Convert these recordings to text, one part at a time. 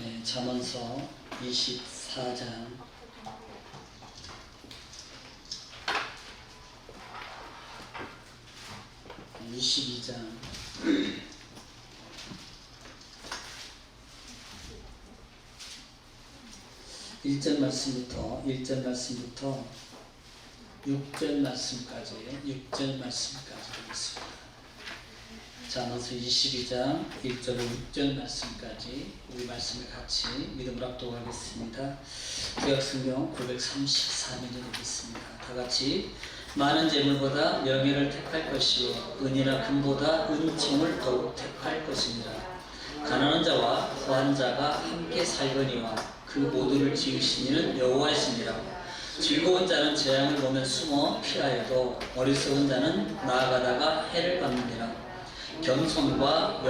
네, 잠언서 24장 22장 1절 말씀부터 6절 말씀까지 보겠습니다. 잠언서 22장 1절로 6절 말씀까지 우리 말씀을 같이 믿음으로 합독하겠습니다. 구약성경 934면이 되겠습니다. 다같이 많은 재물보다 명예를 택할 것이요 은이나 금보다 은총을 더욱 택할 것이니라. 가난한 자와 부한 자가 함께 살거니와 그 모두를 지으신 이는 여호와이시니라. 즐거운 자는 재앙을 보면 숨어 피하여도 어리석은 자는 나아가다가 해를 받느니라. 겸손과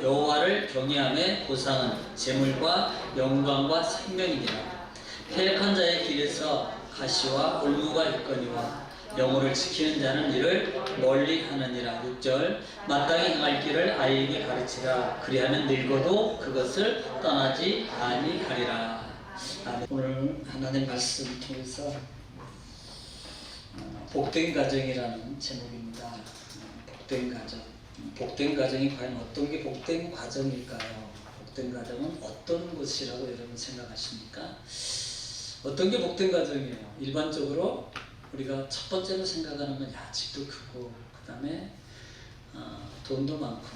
여호와를 경외함의 보상은 재물과 영광과 생명이니라. 패역한 자의 길에서 가시와 올무가 있거니와 영호를 지키는 자는 이를 멀리 하느니라. 6절 마땅히 행할 길을 아이에게 가르치라. 그리하면 늙어도 그것을 떠나지 아니하리라. 오늘 하나님 말씀 통해서 복된 가정이라는 제목입니다. 복된 가정. 복된 가정이 과연 어떤 게 복된 가정일까요? 복된 가정은 어떤 것이라고 여러분 생각하십니까? 어떤 게 복된 가정이에요? 일반적으로 우리가 첫 번째로 생각하는 건 집도 크고, 그 다음에 돈도 많고,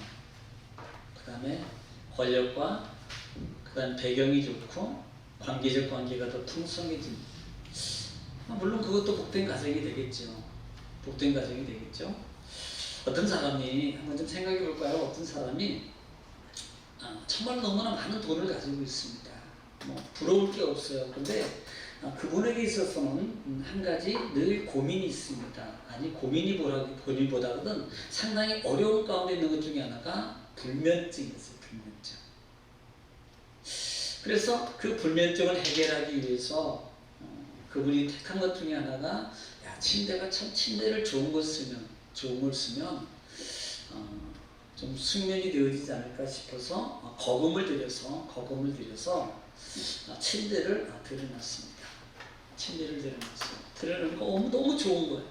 그 다음에 권력과 그 다음에 배경이 좋고 관계적 관계가 더 풍성해진, 물론 그것도 복된 가정이 되겠죠. 복된 가정이 되겠죠. 어떤 사람이 한번 좀 생각해 볼까요? 어떤 사람이 정말 너무나 많은 돈을 가지고 있습니다. 부러울 게 없어요. 그런데 그분에게 있어서는 한 가지 늘 고민이 있습니다. 아니, 고민보다는 상당히 어려운 가운데 있는 것 중에 하나가 불면증이었어요. 불면증. 그래서 그 불면증을 해결하기 위해서 그분이 택한 것 중에 하나가, 침대를 좋은 걸 쓰면 좀 숙면이 되어지지 않을까 싶어서 거금을 들여서 침대를 들여놨습니다. 들여놓으니까 너무 좋은 거예요.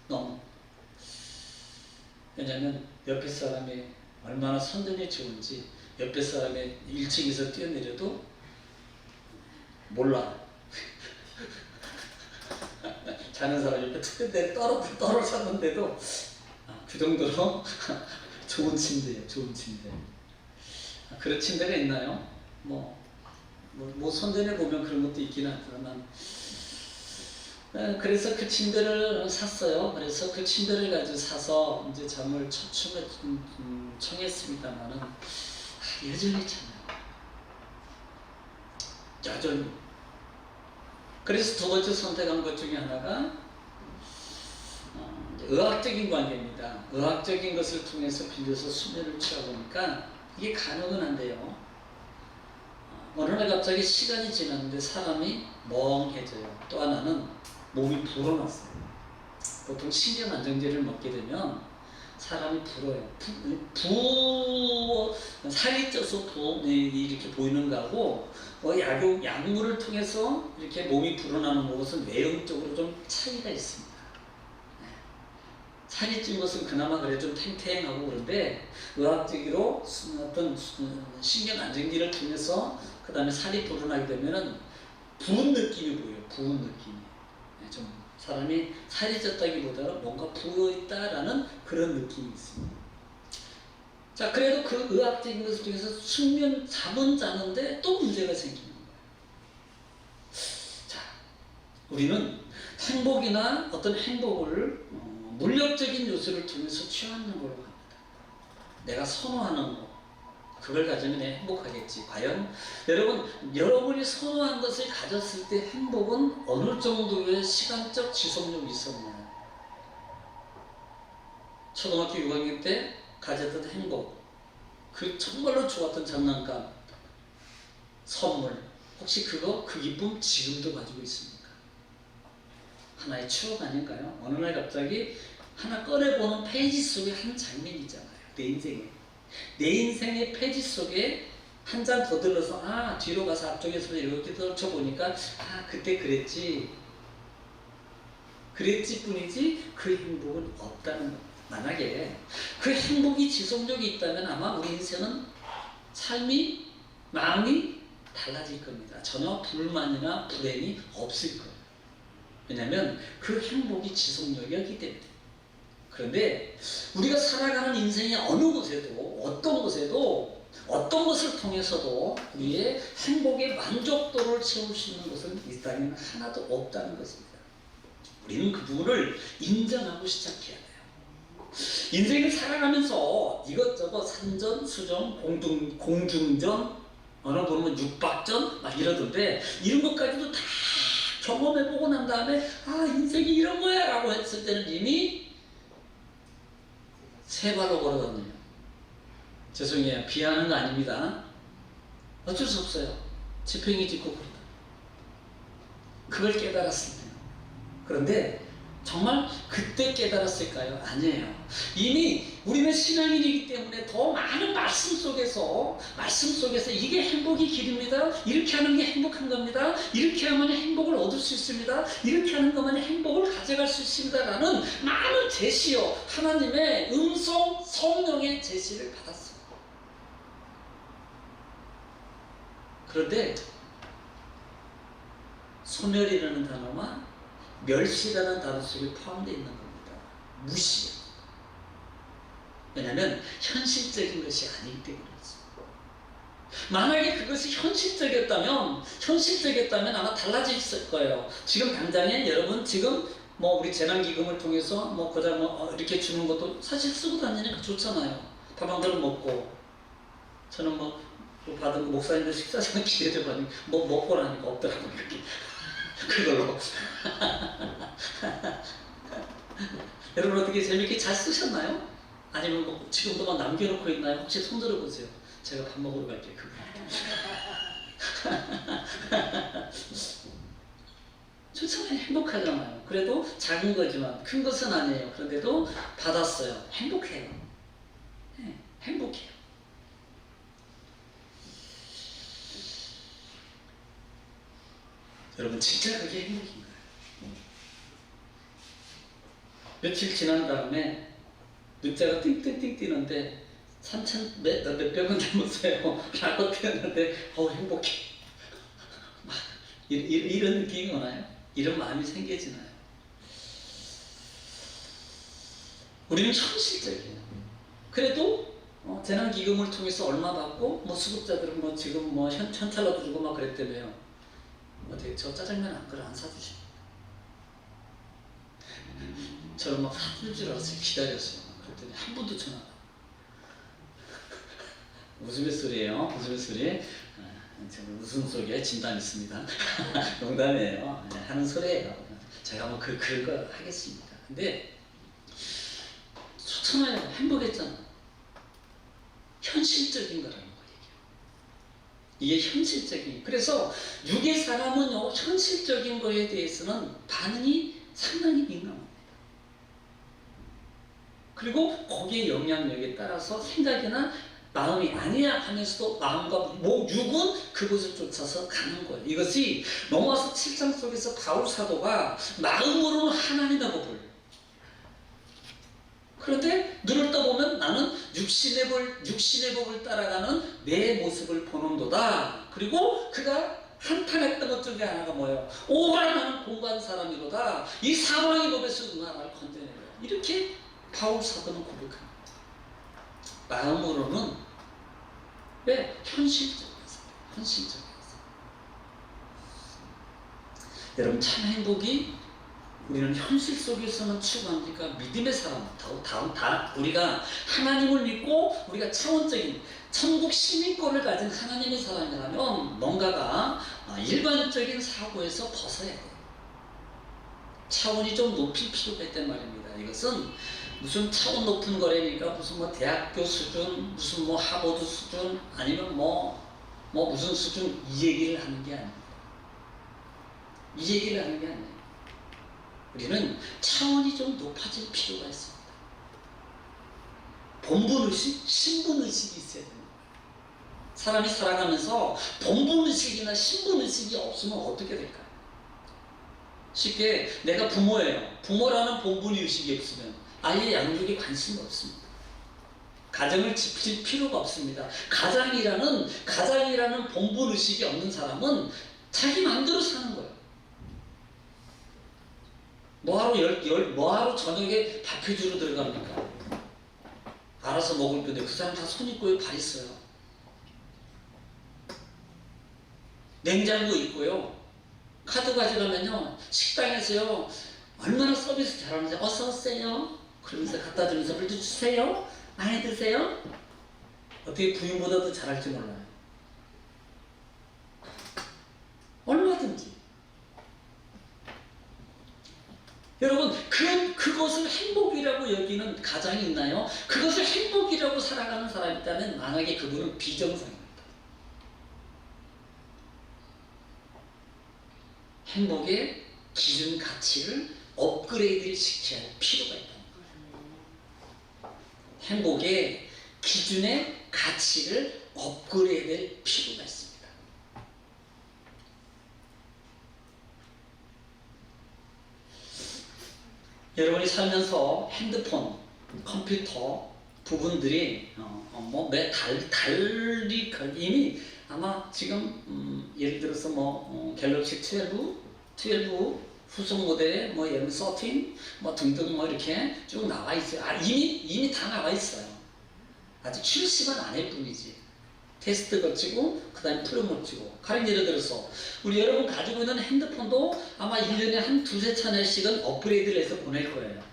너무. 왜냐하면 옆에 사람이 얼마나 선전이 좋은지 옆에 사람이 1층에서 뛰어내려도 몰라. 자는 사람 옆에 툭 떨어졌는데도 그 정도로 좋은 침대예요. 좋은 침대. 그런 침대가 있나요? 선전에 보면 그런 것도 있긴 하지만, 그래서 그 침대를 샀어요. 그래서 그 침대를 가지고 사서 이제 잠을 청했습니다만은 여전히 참아요. 여전히. 그래서 두 번째 선택한 것 중에 하나가 의학적인 관계입니다. 의학적인 것을 통해서 빌려서 수면을 취하보니까 이게 가능은 한데요. 어느 날 갑자기 시간이 지났는데 사람이 멍해져요. 또 하나는 몸이 불어났어요. 보통 신경 안정제를 먹게 되면 사람이 불어요. 살이 쪄서 이렇게 보이는 거하고 약물을 통해서 이렇게 몸이 불어나는 것은 외형적으로 좀 차이가 있습니다. 살이 찐 것은 그나마 그래 좀 탱탱하고 그런데 의학적으로 어떤 신경 안정기를 통해서 그 다음에 살이 불어나게 되면은 부은 느낌이 보여요. 부은 느낌이. 좀 사람이 살이 쪘다기보다는 뭔가 부어있다라는 그런 느낌이 있습니다. 자, 그래도 그 의학적인 것을 통해서 잠은 자는데 또 문제가 생기는 거예요. 자, 우리는 행복이나 어떤 행복을 물력적인 요소를 통해서 취하는 걸로 합니다. 내가 선호하는 거, 그걸 가지면 내가 행복하겠지. 과연 여러분이 선호한 것을 가졌을 때 행복은 어느 정도의 시간적 지속력이 있었나요? 초등학교 6학년 때 가졌던 행복, 그 정말로 좋았던 장난감, 선물, 혹시 그 기쁨 지금도 가지고 있습니까? 하나의 추억 아닐까요? 어느 날 갑자기 하나 꺼내보는 페이지 속에 한 장면이 있잖아요. 내 인생의 페이지 속에 한 잔 더 들러서 뒤로 가서 앞쪽에서 이렇게 떨쳐보니까 그때 그랬지 뿐이지 그 행복은 없다는 겁니다. 만약에 그 행복이 지속력이 있다면 아마 우리 인생은 삶이 마음이 달라질 겁니다. 전혀 불만이나 불행이 없을 거예요. 왜냐하면 그 행복이 지속력이었기 때문에. 그런데 우리가 살아가는 인생의 어느 곳에도 어떤 것을 통해서도 우리의 행복의 만족도를 채울 수 있는 것은 이 땅에는 하나도 없다는 것입니다. 우리는 그 부분을 인정하고 시작해야 돼요. 인생을 살아가면서 이것저것 산전, 수전, 공중전, 어느 보면 육박전 막 이러던데 이런 것까지도 다 경험해보고 난 다음에 인생이 이런 거야 라고 했을 때는 이미 세 발로 걸어갔네요. 죄송해요. 비하하는 거 아닙니다. 어쩔 수 없어요. 지팽이 짚고 그러다. 그걸 깨달았습니다. 그런데 정말 그때 깨달았을까요? 아니에요. 이미 우리는 신앙인이기 때문에 더 많은 말씀 속에서 이게 행복의 길입니다. 이렇게 하는 게 행복한 겁니다. 이렇게 하면 행복을 얻을 수 있습니다. 이렇게 하는 것만 행복을 가져갈 수 있습니다. 라는 많은 제시요. 하나님의 음성, 성령의 제시를 받았어요. 그런데 소멸이라는 단어와 멸시라는 단어 속에 포함되어 있는 겁니다. 무시. 왜냐하면 현실적인 것이 아니기 때문이죠. 만약에 그것이 현실적이었다면 아마 달라졌을 거예요. 지금 당장에 여러분 지금 우리 재난기금을 통해서 이렇게 주는 것도 사실 쓰고 다니니까 좋잖아요. 밥 한 그릇 먹고. 저는 받은 거 목사님들 식사 시간 기대돼 봤는데 먹고 나니까 없더라고요. 이렇게. 그걸로. 여러분 어떻게 재밌게 잘 쓰셨나요? 아니면 지금도 남겨놓고 있나요? 혹시 손 들어보세요. 제가 밥 먹으러 갈게요. 좋잖아요. 행복하잖아요. 그래도 작은 거지만 큰 것은 아니에요. 그런데도 받았어요. 행복해요. 네, 행복해요. 여러분 진짜 그게 행복인가요? 며칠 지난 다음에 문자가 띵띵띵 뛰는데 3,000 몇백원 남았어요 라고 뛰었는데 행복해. 막 이런 느낌이 오나요? 이런 마음이 생겨지나요? 우리는 현실적이에요. 그래도 재난기금을 통해서 얼마 받고 수급자들은 지금 현찰라도 주고 막 그랬다며요. 어떻게 저 짜장면 한 그릇 안 사주십니까? 저는 막 사줄 줄 알았어요. 기다렸어요. 그랬더니 한 번도 전화가. 웃음의 소리예요. 웃음의 소리. 웃음 속에 진담 있습니다. 농담이에요. 하는 소리예요. 제가 그런 거 하겠습니다. 근데 좋잖아요. 행복했잖아. 현실적인 거라는 거예요. 이게 현실적인. 그래서 육의 사람은요, 현실적인 거에 대해서는 반응이 상당히 민감합니다. 그리고 거기에 영향력에 따라서 생각이나 마음이 아니야 하면서도 마음과 육은 그것을 쫓아서 가는 거예요. 이것이 로마서 7장 속에서 바울 사도가 마음으로는 하나님의 법을, 그런데 눈을 떠보면 나는 육신의 법을 따라가는 내 모습을 보는도다. 그리고 그가 한탄했던 것 중에 하나가 뭐예요? 오라 나는 공부한 사람이로다. 이 사망의 법에서 누가 나를 건져내려. 이렇게 바울 사도는 고백합니다. 마음으로는 왜? 현실적이어서. 여러분 참 행복이 우리는 현실 속에서는 추구합니까? 믿음의 사람, 우리가 하나님을 믿고 우리가 차원적인 천국 시민권을 가진 하나님의 사람이라면 뭔가가 일반적인 사고에서 벗어야 돼요. 차원이 좀 높일 필요가 있단 말입니다. 이것은 무슨 차원 높은 거래니까 무슨 대학교 수준, 무슨 하버드 수준, 아니면 무슨 수준, 이 얘기를 하는 게 아닙니다. 이 얘기를 하는 게 아니에요. 우리는 차원이 좀 높아질 필요가 있습니다. 본분의식, 신분의식이 있어야 됩니다. 사람이 살아가면서 본분의식이나 신분의식이 없으면 어떻게 될까요? 쉽게 내가 부모예요. 부모라는 본분의식이 없으면 아이의 양육에 관심이 없습니다. 가정을 지킬 필요가 없습니다. 가장이라는 본분의식이 없는 사람은 자기 마음대로 사는 거예요. 뭐하러 저녁에 밥 해주러 들어갑니까? 알아서 먹을 건데 그 사람 다 손 있고요, 발 있어요. 냉장고 있고요. 카드 가져가면요, 식당에서요 얼마나 서비스 잘하는지 어서 오세요 그러면서 갖다 주면서 물도 주세요, 많이 드세요. 어떻게 부인보다도 잘할지 몰라요. 얼마든지. 여러분, 그것을 행복이라고 여기는 가장이 있나요? 그것을 행복이라고 살아가는 사람이 있다면 만약에 그분은 비정상입니다. 행복의 기준 가치를 업그레이드 시켜야 할 필요가 있다는 거예요. 행복의 기준의 가치를 업그레이드 할 필요가 있습니다. 여러분이 살면서 핸드폰, 컴퓨터 부분들이 달리 이미 아마 지금 예를 들어서 갤럭시 12 후속 모델에 예를 13 등등 이렇게 쭉 나와 있어요. 이미 다 나와 있어요. 아직 출시만 안 할 뿐이지. 테스트 거치고 그 다음에 프로모 치고. 가령 예를 들어서 우리 여러분 가지고 있는 핸드폰도 아마 1년에 한 두세 차례씩은 업그레이드를 해서 보낼 거예요.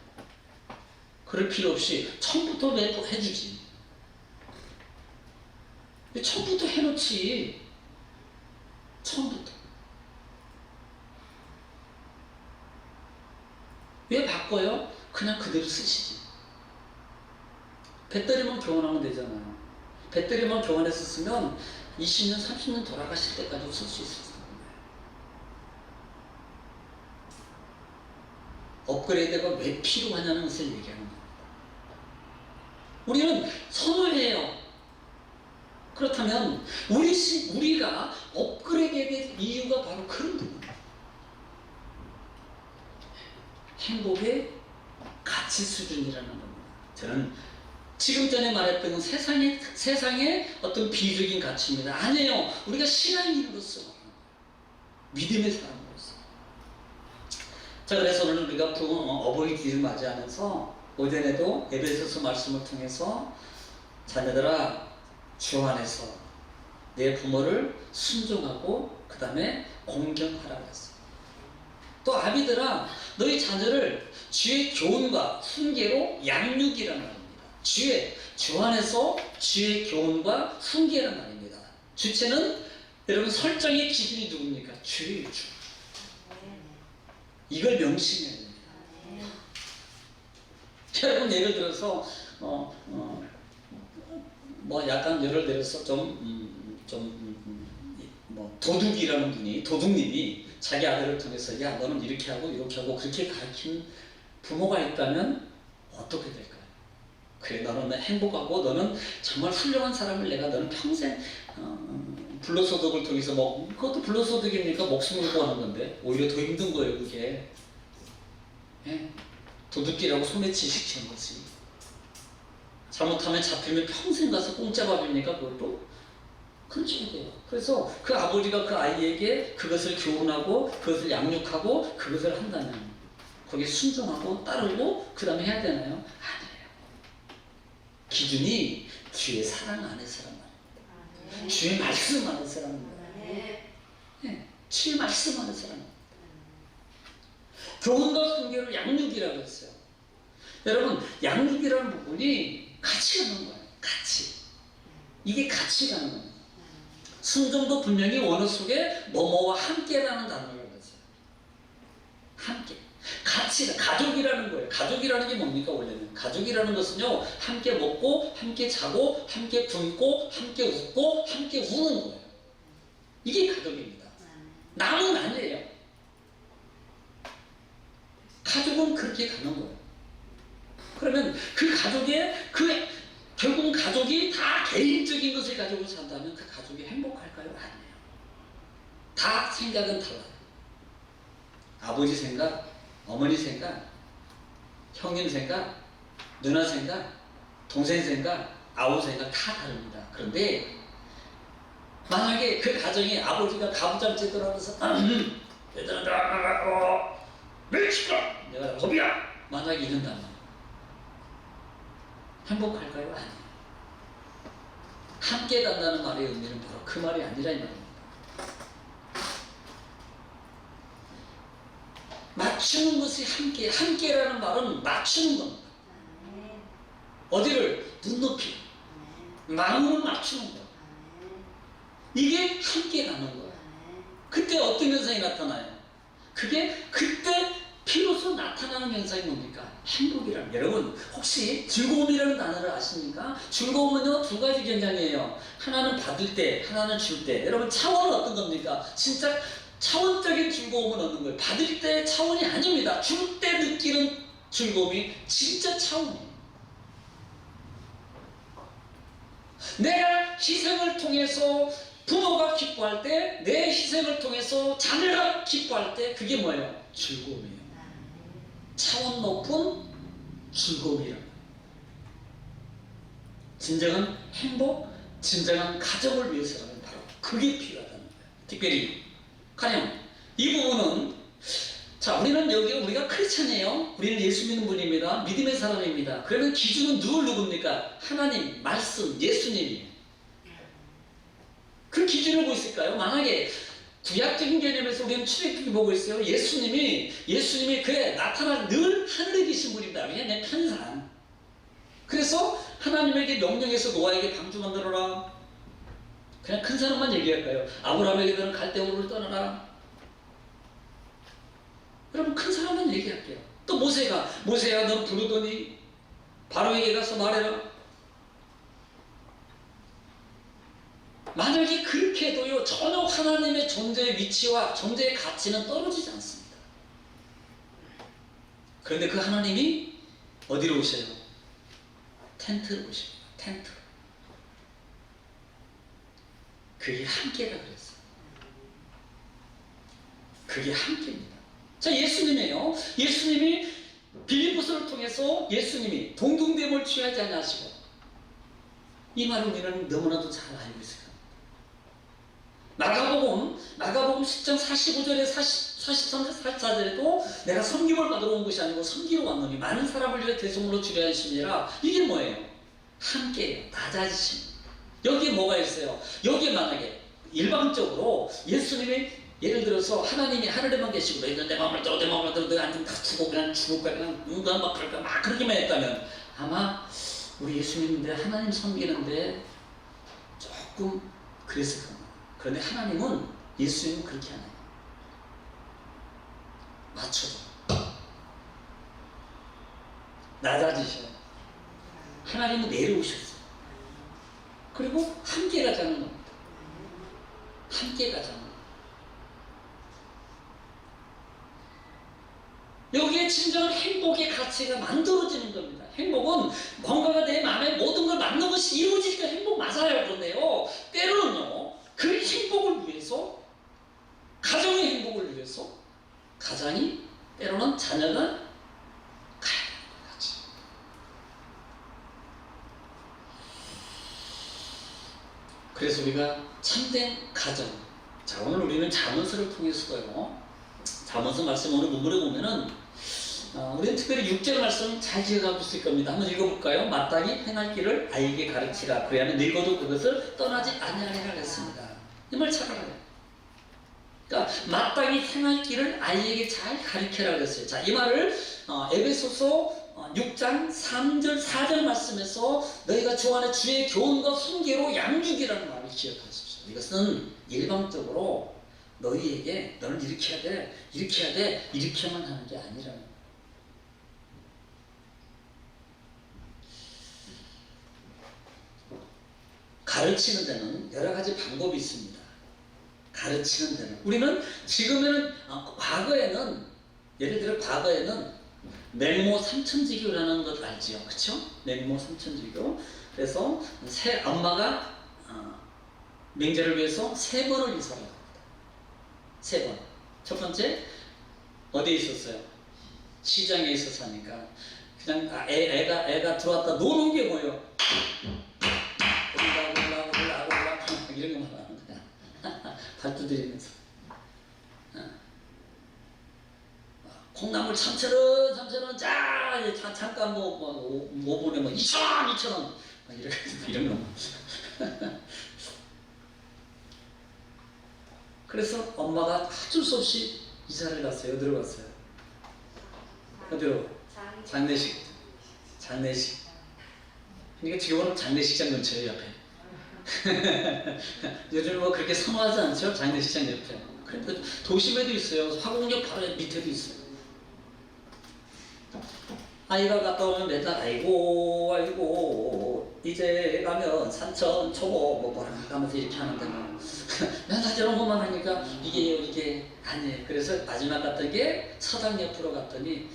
그럴 필요 없이 처음부터 해주지. 처음부터 해놓지. 처음부터. 왜 바꿔요? 그냥 그대로 쓰시지. 배터리만 교환하면 되잖아요. 배터리만 교환해서 쓰면 20년, 30년 돌아가실 때까지 쓸 수 있을 거예요. 업그레이드가 왜 필요하냐는 것을 얘기하는 겁니다. 우리는 선호해요. 그렇다면 우리가 업그레이드해야 될 이유가 바로 그런 부분이에요. 행복의 가치 수준이라는 겁니다. 저는 지금 전에 말했던 건 세상의 어떤 비적인 가치입니다. 아니에요. 우리가 신앙인으로서, 믿음의 사람으로서. 자, 그래서 오늘 우리가 어버이날을 맞이하면서 오전에도 에베소서 말씀을 통해서 자녀들아 주 안에서 내 부모를 순종하고 그 다음에 공경하라고 했어요. 또 아비들아 너희 자녀를 주의 교훈과 훈계로 양육이란 말입니다. 주 안에서 주의 교훈과 훈계란 말입니다. 주체는 여러분 설정의 기준이 누굽니까? 주예요, 주. 이걸 명심해야 됩니다. 여러분 예를 들어서 약간 예를 들어서 도둑님이 자기 아들을 통해서 야 너는 이렇게 하고 그렇게 가르친 부모가 있다면 어떻게 될까요? 그래 너는 행복하고 너는 정말 훌륭한 사람을 너는 평생 불로소득을 통해서 그것도 불로소득입니까? 목숨을 구하는 건데 오히려 더 힘든 거예요 그게. 예? 도둑질하고 소매치 시키는 거지. 잘못하면 잡히면 평생 가서 공짜 밥입니까? 그것도? 그렇지 돼요. 그래서 그 아버지가 그 아이에게 그것을 교훈하고 그것을 양육하고 그것을 한다면 거기에 순종하고 따르고 그 다음에 해야 되나요? 아니에요. 기준이 주의 사랑 안에서란 말입니다. 주의 말씀 안에서란 말입니다. 네. 주의 말씀 안에서란 말입니다. 교훈과 훈계를 양육이라고 했어요. 여러분 양육이라는 부분이 같이 가는 거예요. 같이. 이게 같이 가는 거예요. 순종도 분명히 원어 속에 뭐뭐와 함께라는 단어를 했어요. 함께. 같이, 가족이라는 거예요. 가족이라는 게 뭡니까, 원래는? 가족이라는 것은요, 함께 먹고, 함께 자고, 함께 굶고, 함께 웃고, 함께 우는 거예요. 이게 가족입니다. 남은 아니에요. 가족은 그렇게 가는 거예요. 그러면 그 가족의 결국은 가족이 다 개인적인 것을 가지고 산다면 그 가족이 행복할까요? 아니에요. 다 생각은 달라요. 아버지 생각, 어머니 생각, 형님 생각, 누나 생각, 동생 생각, 아우 생각 다 다릅니다. 그런데 만약에 그 가정에 아버지가 가부장제 들어가면서 얘들아 멸치가 내가 법이야 만약에 이런다면 행복할까요? 아니에요. 함께 간다는 말의 의미는 바로 그 말이 아니라 이 말입니다. 맞추는 것이 함께라는 말은 맞추는 겁니다. 어디를? 눈높이, 마음을 맞추는 거. 이게 함께 가는 거예요. 그때 어떤 현상이 나타나요? 그게 그때 비로소 나타나는 현상이 뭡니까? 행복이라는. 여러분 혹시 즐거움이라는 단어를 아십니까? 즐거움은요 두 가지 현상이에요. 하나는 받을 때, 하나는 줄 때. 여러분 차원은 어떤 겁니까? 진짜 차원적인 즐거움은 얻는 거예요. 받을 때 차원이 아닙니다. 줄 때 느끼는 즐거움이 진짜 차원이에요. 내가 희생을 통해서 부모가 기뻐할 때, 내 희생을 통해서 자녀가 기뻐할 때 그게 뭐예요? 즐거움이에요. 차원 높은 즐거움이라는 거예요. 진정한 행복, 진정한 가정을 위해서라면 바로 그게 필요하다는 거예요. 특별히 가령 이 부분은 자 우리는 여기 우리가 크리스찬이에요. 우리는 예수 믿는 분입니다. 믿음의 사람입니다. 그러면 기준은 누굽니까? 하나님, 말씀, 예수님이. 그 기준을 보고 있을까요? 만약에 구약적인 개념에서 우리는 출애굽기 보고 있어요. 예수님이 그래 나타난 늘 하늘에 계신 분입니다. 왜냐하면 내 편산. 그래서 하나님에게 명령해서 노아에게 방주 만들어라. 그냥 큰 사람만 얘기할까요? 아브라함에게는 갈대우를 떠나라. 여러분 큰 사람만 얘기할게요. 또 모세야 너 부르더니 바로에게 가서 말해라. 만약에 그렇게 해도요 전혀 하나님의 존재의 위치와 존재의 가치는 떨어지지 않습니다. 그런데 그 하나님이 어디로 오셔요? 텐트로 오십니다. 텐트. 그게 함께라 그랬어요. 그게 함께입니다. 자 예수님이에요. 예수님이 빌립보서를 통해서 예수님이 동등됨을 취하지 않으시고 이 말을 우리는 너무나도 잘 알고 있어요. 마가복음 10장 45절에 43절 44절에도 내가 섬김을 받으러 온 것이 아니고 섬기러 왔노니 많은 사람을 위해 대속물로 주려 하심이라. 이게 뭐예요? 함께예요. 낮아지심. 여기에 뭐가 있어요? 여기에 만약에 일방적으로 예수님이 예를 들어서 하나님이 하늘에만 계시고 너희는 내 마음을 들어 내 마음을 들어 너희 안좀 다 두고 그냥 죽을 거야 그냥 누가 막 그럴까 막 그렇게만 했다면 아마 우리 예수님인데 하나님 섬기는데 조금 그랬을 겁니다. 그런데 하나님은 예수님은 그렇게 안 해요. 맞춰줘. 낮아지셔요. 하나님은 내려오셨어요. 그리고 함께 가자는 겁니다. 함께 가자는 겁니다. 여기에 진정한 행복의 가치가 만들어지는 겁니다. 행복은 뭔가가 내 마음에 모든 걸 맞는 것이 이루어질 때 행복 맞아요. 그런데요 때로는요 그 행복을 위해서 가정의 행복을 위해서 가장이 때로는 자녀가 가야 되는 거지. 그래서 우리가 참된 가정. 자 오늘 우리는 잠언서를 통해서요. 잠언서 말씀 오늘 본문에 보면은 우리는 특별히 6절 말씀 잘 기억하고 있을 겁니다. 한번 읽어볼까요? 마땅히 행할 길을 아이에게 가르치라. 그래야면 늙어도 그것을 떠나지 아니하리라 했습니다. 이 말 잘 알아요. 그러니까 마땅히 행할 길을 아이에게 잘 가르쳐라 그랬어요. 자, 이 말을 에베소서 6장 3절 4절 말씀에서 너희가 주 안에 주의 교훈과 훈계로 양육이라는 말을 기억하십시오. 이것은 일방적으로 너희에게 너는 이렇게 해야 돼, 이렇게 해야 돼, 이렇게만 하는 게 아니라는 거예요. 가르치는 데는 여러 가지 방법이 있습니다. 가르치는 데는 우리는 지금에는 과거에는 예를 들어 과거에는 맹모 삼천지교라는 것 알지요, 그렇죠? 맹모 삼천지교. 그래서 엄마가 명절을 위해서 3번을 이사를 합니다. 3번. 첫 번째 어디에 있었어요? 시장에 있어서 하니까 그냥 애가 들어왔다 노는 게 뭐예요? 올라 이런 것만 하는 거야. 발 두드리면서. 콩나물 3,000원 자 잠깐 뭐 5분에 뭐 2,000원 이렇게 이런 거. 그래서 엄마가 어쩔 수 없이 이사를 갔어요. 어디로 갔어요? 어디로? 장례식. 그러니까 지금은 장례식장 근처에 옆에. 요즘 뭐 그렇게 선호하지 않죠? 장례식장 옆에. 그런데 도심에도 있어요. 화곡역 바로 밑에도 있어요. 아이가 갔다 오면 맨날 아이고 이제 가면 산천 초보 뭐 뭐라 하면서 이렇게 하는데 뭐 맨날 저런 것만 하니까 이게 아니에요. 그래서 마지막 갔던 게 서당 옆으로 갔더니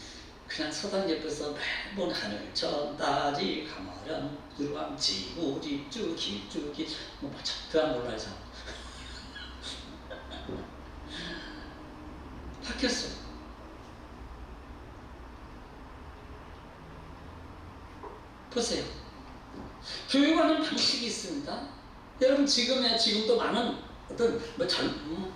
그냥 서당 옆에서 매번 하늘 천다지 가마련 두루왕지 우리 쭈기 뭐 그안 몰라요. 바뀌었어. 보세요. 교육하는 방식이 있습니다. 여러분 지금도 많은 어떤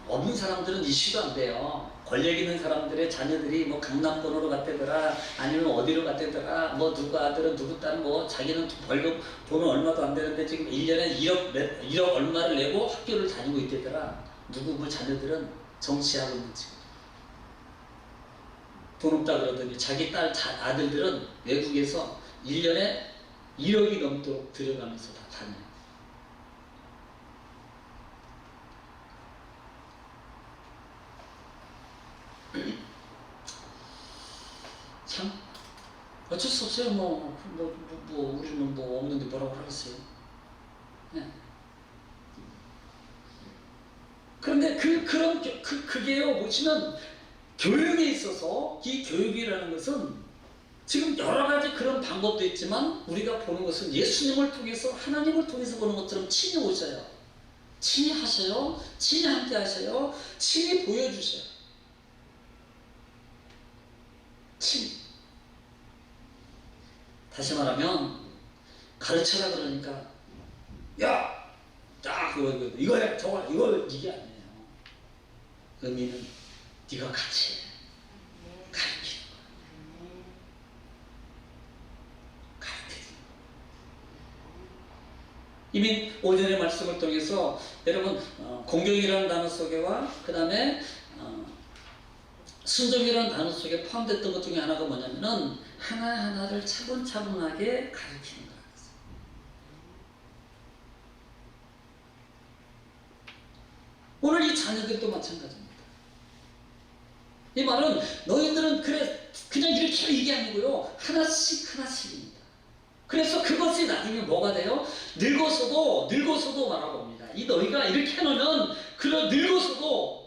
없는 사람들은 이슈도 안 돼요. 권력 있는 사람들의 자녀들이 뭐 강남권으로 갔대더라, 아니면 어디로 갔대더라, 뭐 누구 아들은 누구 딸은 뭐 자기는 벌금 돈은 얼마도 안 되는데 지금 1년에 1억 얼마를 내고 학교를 다니고 있대더라. 누구 뭐 자녀들은 정치하고 있는지. 돈 없다 그러더니 자기 딸 아들들은 외국에서 1년에 1억이 넘도록 들여가면서 다 다녀요. 참 어쩔 수 없어요. 우리는 뭐 없는데 뭐라고 하겠어요. 네. 그런데 그게요 보시면 교육에 있어서 이 교육이라는 것은 지금 여러 가지 그런 방법도 있지만 우리가 보는 것은 예수님을 통해서 하나님을 통해서 보는 것처럼 친히 오셔요. 친히 하셔요. 친히 함께 하셔요. 친히 보여주셔요. 친히. 다시 말하면 가르쳐라 그러니까 야! 딱 이거야 저거 이게 아니에요. 의미는 네가 같이 해. 가르치는 거야. 가르치는 거야. 이미 오전의 말씀을 통해서 여러분 공경이라는 단어 속에와 그 다음에 순종이라는 단어 속에 포함됐던 것 중에 하나가 뭐냐면은 하나하나를 차분차분하게 가르치는 거예요. 오늘 이 자녀들도 마찬가지입니다. 이 말은 너희들은 그냥 이렇게 이게 아니고요. 하나씩입니다. 그래서 그것이 나중에 뭐가 돼요? 늙어서도 말하봅니다. 이 너희가 이렇게 해놓으면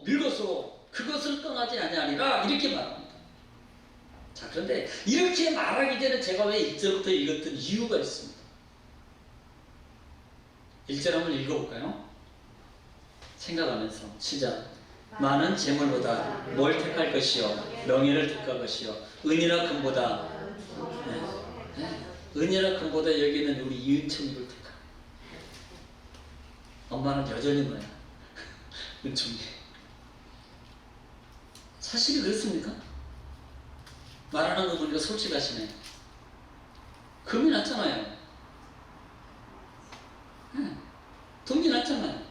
늙어서도 그것을 떠나지 아니하리라 이렇게 말합니다. 자, 그런데 이렇게 말하기 전에 제가 왜 1절부터 읽었던 이유가 있습니다. 1절 한번 읽어볼까요? 생각하면서 시작. 많은 재물보다 뭘 택할 것이요 명예를 택할 것이요 은이나 금보다 은이나 금보다 여기는 우리 이은총이를 택하. 엄마는 여전히 뭐야? 은총이. 사실이 그렇습니까? 말하는 거 보니까 솔직하시네. 금이 났잖아요. 돈이 났잖아요.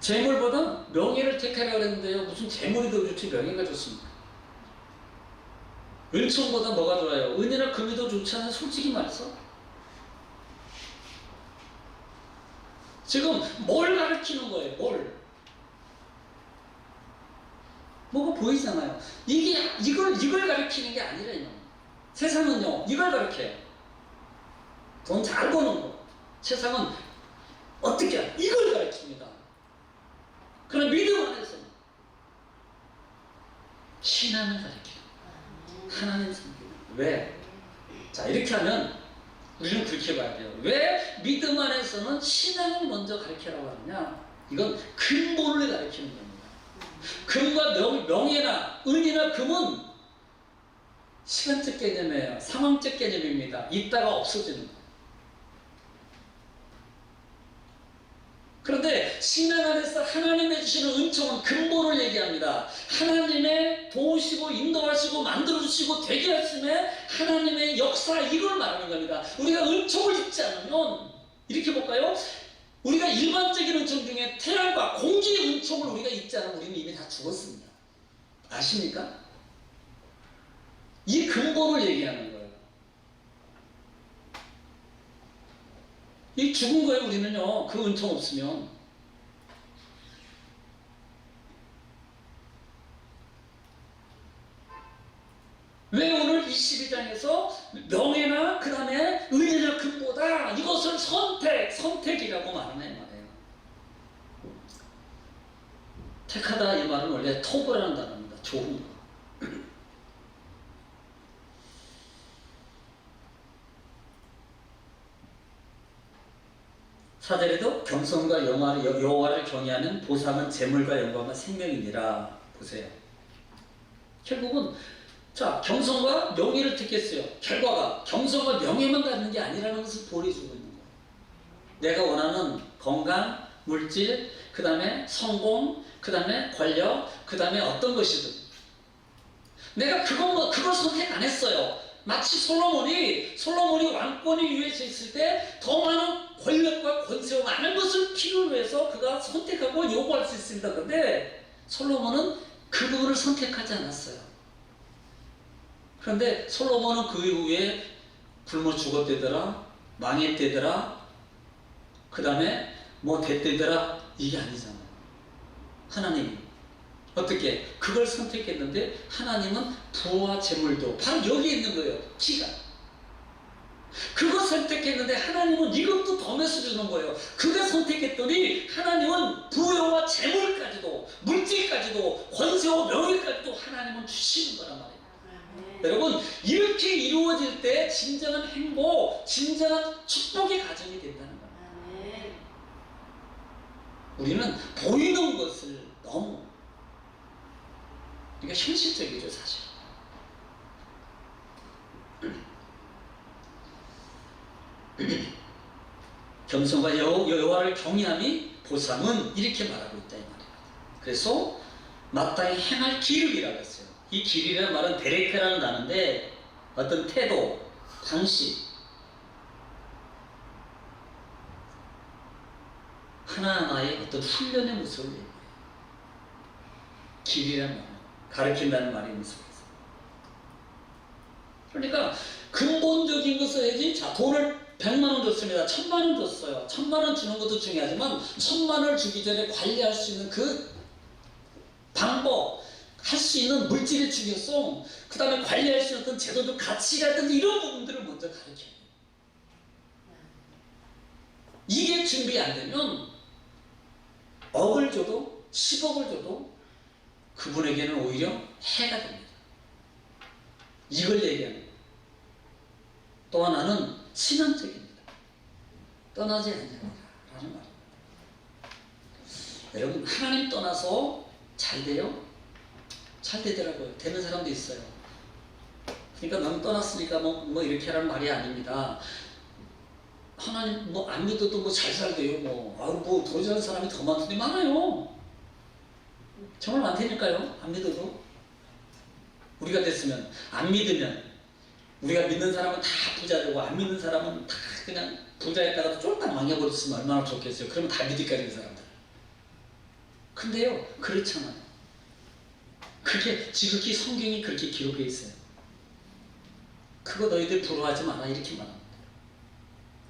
재물보다 명예를 택하라 그랬는데요. 무슨 재물이 더 좋지 명예가 좋습니까? 은총보다 뭐가 좋아요? 은이나 금이 더 좋지 않아요? 솔직히 말해서. 지금 뭘 가르치는 거예요? 뭐가 보이잖아요. 이걸 가르치는 게 아니라요. 세상은요, 이걸 가르쳐요. 돈 잘 버는 거. 세상은 어떻게 이걸 가르칩니다. 그럼 믿음 안에서 신앙을 가르쳐요. 하나님 섬기는. 왜? 자, 자, 이렇게 하면 우리는 그렇게 봐야 돼요. 왜 믿음 안에서는 신앙을 먼저 가르치라고 하느냐? 이건 근본을 가르치는 겁니다. 금과 명예나 은이나 금은 시간적 개념이에요. 상황적 개념입니다. 있다가 없어지는 거예요. 그런데 신앙 안에서 하나님의 주시는 은총은 근본을 얘기합니다. 하나님의 도우시고 인도하시고 만들어주시고 되게 하심에 하나님의 역사, 이걸 말하는 겁니다. 우리가 은총을 입지 않으면, 이렇게 볼까요? 우리가 일반적인 은총 중에 태양과 공기의 은총을 우리가 입지 않으면 우리는 이미 다 죽었습니다. 아십니까? 이 근본을 얘기하는 거예요. 이 죽은 거예요. 우리는요, 그 은총 없으면. 왜 오늘 22장에서 명예나 그 다음에 은혜나 금보다 이것을 선택이라고 말하는 말이에요. 택하다 이 말은 원래 토브라는 단어입니다. 좋은 거. 사절에도 겸손과 여호와를 경외하는 보상은 재물과 영광과 생명이니라. 보세요. 결국은 자, 겸손과 명예를 택했어요. 결과가 겸손과 명예만 갖는 게 아니라는 것을 보여주고 있는 거예요. 내가 원하는 건강, 물질, 그 다음에 성공, 그 다음에 권력, 그 다음에 어떤 것이든 내가 그걸 선택 안 했어요. 마치 솔로몬이 왕권이 위에서 있을 때 더 많은 권력과 권세와 많은 것을 필요로 해서 그가 선택하고 요구할 수 있습니다. 그런데 솔로몬은 그 부분을 선택하지 않았어요. 그런데 솔로몬은 그 이후에 굶어 죽었대더라, 망했대더라, 그 다음에 뭐 됐대더라, 이게 아니잖아요. 하나님이 어떻게 그걸 선택했는데 하나님은 부와 재물도 바로 여기 있는 거예요. 기가 그거 선택했는데 하나님은 이것도 더해서 주는 거예요. 그가 선택했더니 하나님은 부여와 재물까지도 물질까지도 권세와 명예까지도 하나님은 주시는 거란 말이에요. 여러분, 이렇게 이루어질 때 진정한 행복, 진정한 축복의 가정이 된다는 거예요. 우리는 보이는 것을 너무, 그러니까 현실적이죠, 사실. 겸손과 여호와를 경외함이 보상은, 이렇게 말하고 있다 이 말이에요. 그래서 마땅히 행할 기름이라고 했어요. 이 길이라는 말은 데레크라는 단어인데 어떤 태도, 방식, 하나하나의 어떤 훈련의 모습을 얘기해요. 길이라는 말은 가르친다는 말이 있는 속에서. 그러니까 근본적인 것을 해야지. 자, 돈을 100만 원 줬습니다. 1000만 원 줬어요. 1000만 원 주는 것도 중요하지만 1000만 원을 주기 전에 관리할 수 있는 그 방법, 할 수 있는 물질의 중요성, 그 다음에 관리할 수 있는 제도적 가치라든지 이런 부분들을 먼저 가르쳐야 돼요. 이게 준비 안 되면 억을 줘도 10억을 줘도 그분에게는 오히려 해가 됩니다. 이걸 얘기하는 거예요. 또 하나는 신앙적입니다. 떠나지 않냐라는 말입니다. 여러분, 하나님 떠나서 잘 돼요? 잘 되더라고요. 되는 사람도 있어요. 그러니까 너는 떠났으니까 뭐 이렇게 하라는 말이 아닙니다. 하나님 뭐 안 믿어도 뭐 잘 살대요. 뭐 도저히 사람이 더 많던데 많아요. 정말 많다니까요. 안 믿어도. 우리가 됐으면, 안 믿으면, 우리가 믿는 사람은 다 부자 되고 안 믿는 사람은 다 그냥 부자였다가 쫄딱 망해버렸으면 얼마나 좋겠어요. 그러면 다 믿을까 이 사람들. 근데요, 그렇잖아요. 그게 지극히 성경이 그렇게 기록해 있어요. 그거 너희들 부러워하지 마라 이렇게 말합니다.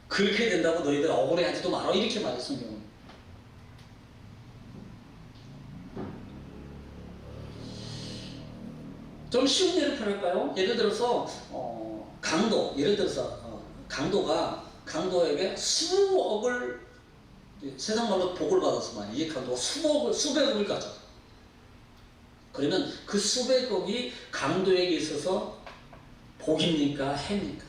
그렇게 된다고 너희들 억울해하지도 마라 이렇게 말해요, 성경은. 좀 쉬운 예를 들을까요? 예를 들어서 강도에게 수억을, 세상 말로 복을 받아서 말이에요. 이 강도가 수백억을 가져. 그러면 그 수백억이 강도에게 있어서 복입니까? 해입니까?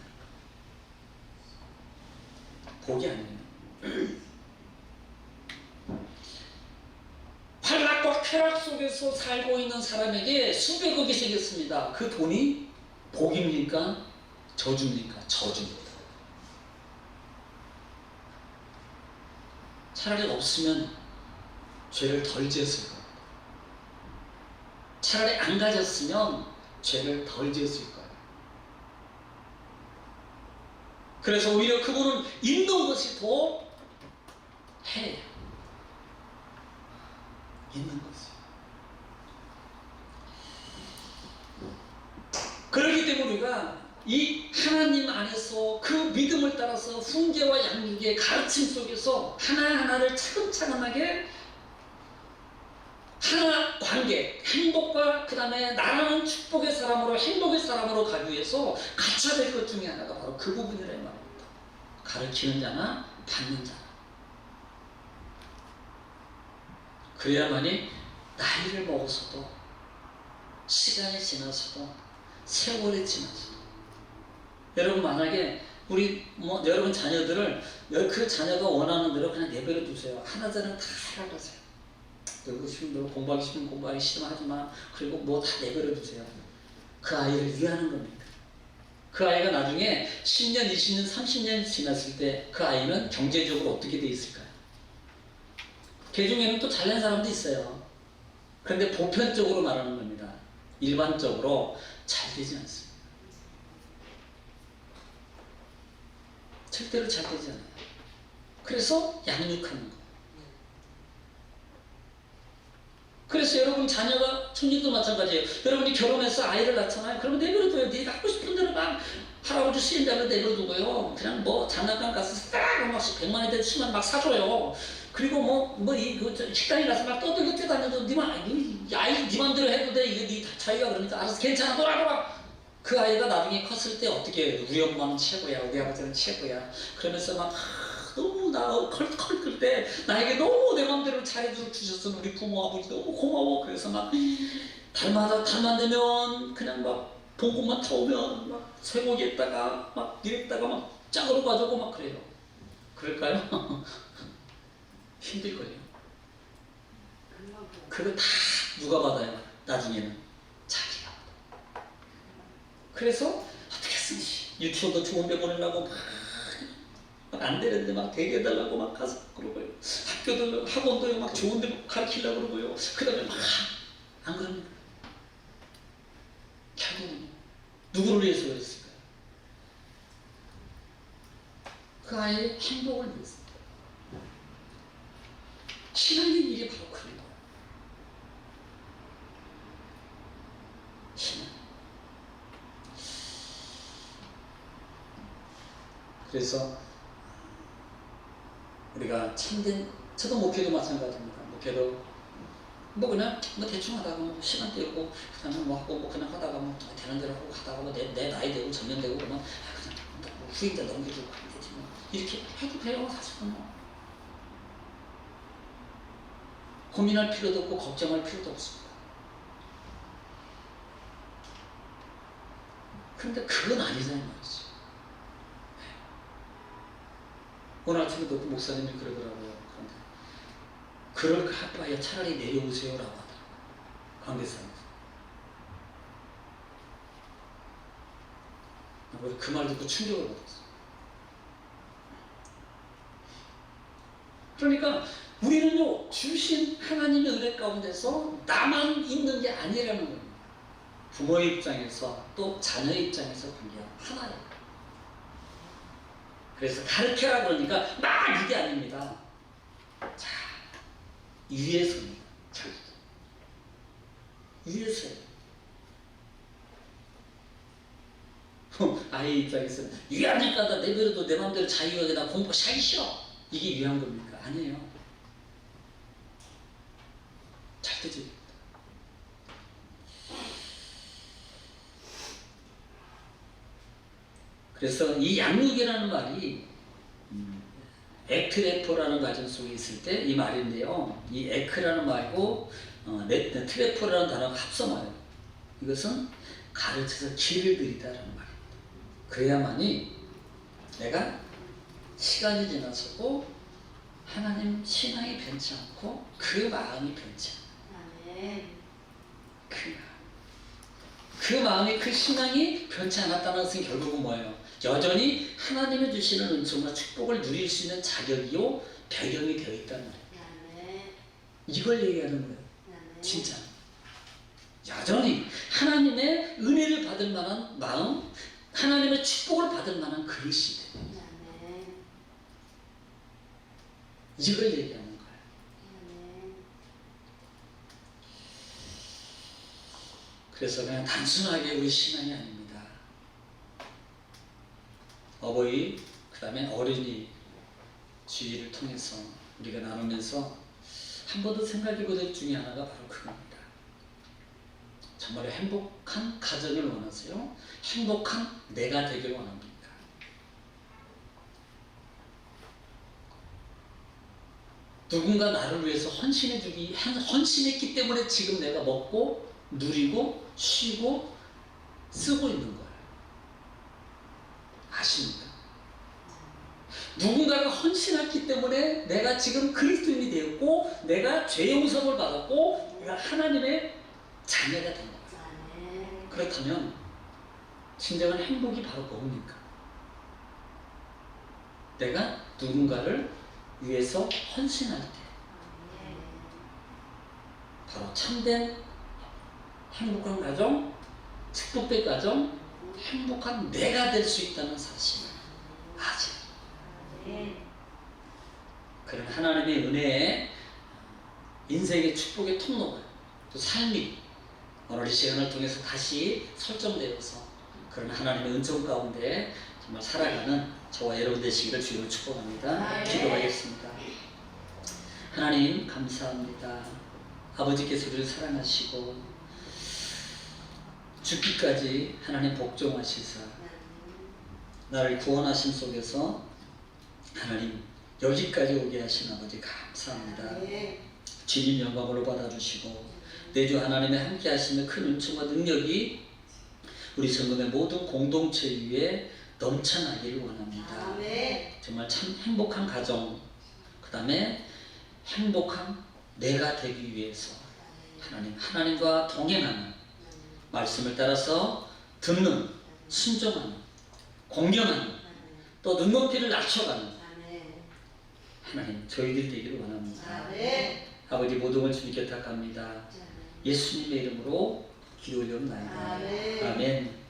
복이 아니에요. 환락과 쾌락 속에서 살고 있는 사람에게 수백억이 생겼습니다. 그 돈이 복입니까? 저주입니까? 저주입니다. 차라리 없으면 죄를 덜 지었을 겁니다. 차라리 안 가졌으면 죄를 덜 지었을 거예요. 그래서 오히려 그분은 있는 것이 더 해요. 있는 것이. 그렇기 때문에 우리가 이 하나님 안에서 그 믿음을 따라서 훈계와 양육의 가르침 속에서 하나하나를 차근차근하게 하나 관계, 행복과 그 다음에 나라는 축복의 사람으로 행복의 사람으로 가기 위해서 갖춰야 될 것 중에 하나가 바로 그 부분이라는 말입니다. 가르치는 자나 받는 자나. 그래야만이 나이를 먹어서도 시간이 지나서도 세월이 지나서도 여러분 만약에 우리 여러분 자녀들을 그 자녀가 원하는 대로 그냥 내버려 두세요. 하나자는 다 하라고 하세요. 그리고 싶은 대로 공부하기 싫으면 공부하기 싫으면 하지 마. 그리고 뭐 다 내버려 두세요. 그 아이를 위하는 겁니다. 그 아이가 나중에 10년, 20년, 30년 지났을 때 그 아이는 경제적으로 어떻게 돼 있을까요? 그 중에는 또 잘난 사람도 있어요. 그런데 보편적으로 말하는 겁니다. 일반적으로 잘 되지 않습니다. 절대로 잘 되지 않아요. 그래서 양육하는 거예요. 그래서 여러분 자녀가 청년도 마찬가지예요. 여러분이 결혼해서 아이를 낳잖아요. 그러면 내버려둬요. 네가 하고 싶은 대로 막 할아버지 시인자를 내버려두고요. 그냥 뭐 장난감 가서 딱 막 100만 원대 10만 원 막 사줘요. 그리고 식당에 가서 막 떠들고 뛰어다녀도 아이 네 맘대로 해도 돼. 이거 네 자기가 그러니까 알아서 괜찮아 놀아라. 그 아이가 나중에 컸을 때 어떻게 해요? 우리 엄마는 최고야. 우리 아버지는 최고야. 그러면서 막 너무 나 컬 때 나에게 너무 내 맘대로 잘해주셨어. 우리 부모 아버지 너무 고마워. 그래서 막 달만 되면 그냥 막 봉고만 타오면 막 쇠고기에다가 막 이랬다가 막 짝으로 가지고 막 그래요. 그럴까요? 힘들 거예요. 그거 다 누가 받아요? 나중에는 자기가 받아요. 그래서 어떻게 쓰지? 유치원도 좋은데 보내려고 막 안 되는데 막 대기해달라고 막 가서 그러고요. 학교도 학원도 막 좋은데 가르치려고 그러고요. 그 다음에 막 안 그럽니까? 결국은 누구를 위해서 그랬을까요? 그 아이의 행복을 위해서. 신앙의 일이 바로 그런 거예요. 신앙. 그래서 우리가 참된, 저도 목회도 마찬가지입니다. 목회도 그냥 대충 하다가 시간 때우고 그 다음에 하고 그냥 하다가 되는 대로 하고 하다가 내 나이 되고 전년 되고 그러면 그냥 후임자 넘겨주고 하면 되지 이렇게 해도 돼요. 사실은 고민할 필요도 없고 걱정할 필요도 없습니다. 그런데 그건 아니잖아요 말이죠. 오늘 아침에도 그 목사님이 그러더라고요. 그런데 그럴 바에 차라리 내려오세요라고 하더라고요. 관계상에서. 그 말 듣고 충격을 받았어요. 그러니까 우리는요 주신 하나님의 은혜 가운데서 나만 있는 게 아니라는 겁니다. 부모의 입장에서 또 자녀의 입장에서 관계가 하나예요. 그래서 가르쳐라 그러니까 막 이게 아닙니다. 자, 위에서입니다. 자, 위에서요. 아이 입장에서 위하니까 나 내버려도 내 마음대로 자유하게 나 공부 잘 쉬어. 이게 위한 겁니까? 아니에요. 절대적입니다. 그래서 이 양육이라는 말이 에크레포라는 가정 속에 있을 때 이 말인데요. 이 에크라는 말고 트레포라는 단어가 합성어예요. 이것은 가르쳐서 길을 들이다라는 말입니다. 그래야만이 내가 시간이 지나서고 하나님 신앙이 변치 않고 그 마음이 변치 않아요. 아멘. 그 마음이 그 신앙이 변치 않았다는 것은 결국은 뭐예요? 여전히 하나님의 주시는 은총과 축복을 누릴 수 있는 자격이요 배경이 되어 있다는 거예요. 아멘. 이걸 얘기하는 거예요. 아멘. 진짜 여전히 하나님의 은혜를 받을 만한 마음, 하나님의 축복을 받을 만한 그릇이 돼요. 아멘. 이걸 얘기하는 거예요. 아멘. 그래서 그냥 단순하게 우리 신앙이 아닙니다. 어버이, 그 다음에 어린이 주의를 통해서 우리가 나누면서 한 번 더 생각해 볼 것 중에 하나가 바로 그겁니다. 정말 행복한 가정을 원하세요? 행복한 내가 되길 원합니까? 누군가 나를 위해서 헌신했기 때문에 지금 내가 먹고 누리고 쉬고 쓰고 있는 거예요. 아십니까? 누군가가 헌신했기 때문에 내가 지금 그리스도인이 되었고 내가 죄 용서를 받았고 내가 하나님의 자녀가 된 거예요. 아멘. 그렇다면 진정한 행복이 바로 뭡니까? 내가 누군가를 위해서 헌신할 때 아멘. 바로 참된 행복한 가정, 축복된 가정, 행복한 내가 될 수 있다는 사실을 아직 아멘. 그런 하나님의 은혜에 인생의 축복의 통로가 또 삶이 오늘 이 시간을 통해서 다시 설정되어서 그런 하나님의 은총 가운데 정말 살아가는 저와 여러분 되시기를 주님으로 축복합니다. 기도하겠습니다. 하나님 감사합니다. 아버지께서 우리를 사랑하시고 죽기까지 하나님 복종하시사 나를 구원하신 속에서 하나님 여기까지 오게 하신 아버지 감사합니다. 아멘. 주님 영광으로 받아주시고 내 주 하나님의 함께 하시는 큰 은총과 능력이 우리 성금의 모든 공동체 위에 넘쳐나기를 원합니다. 아멘. 정말 참 행복한 가정, 그 다음에 행복한 내가 되기 위해서 하나님과 동행하는 말씀을 따라서 듣는, 순종하는, 공경하는, 또 눈높이를 낮춰가는 아멘. 하나님 저희들 되기를 원합니다. 아멘. 아버지 모든 걸 주님께 탁합니다. 예수님의 이름으로 기도 올려옵나이다. 아멘. 아멘.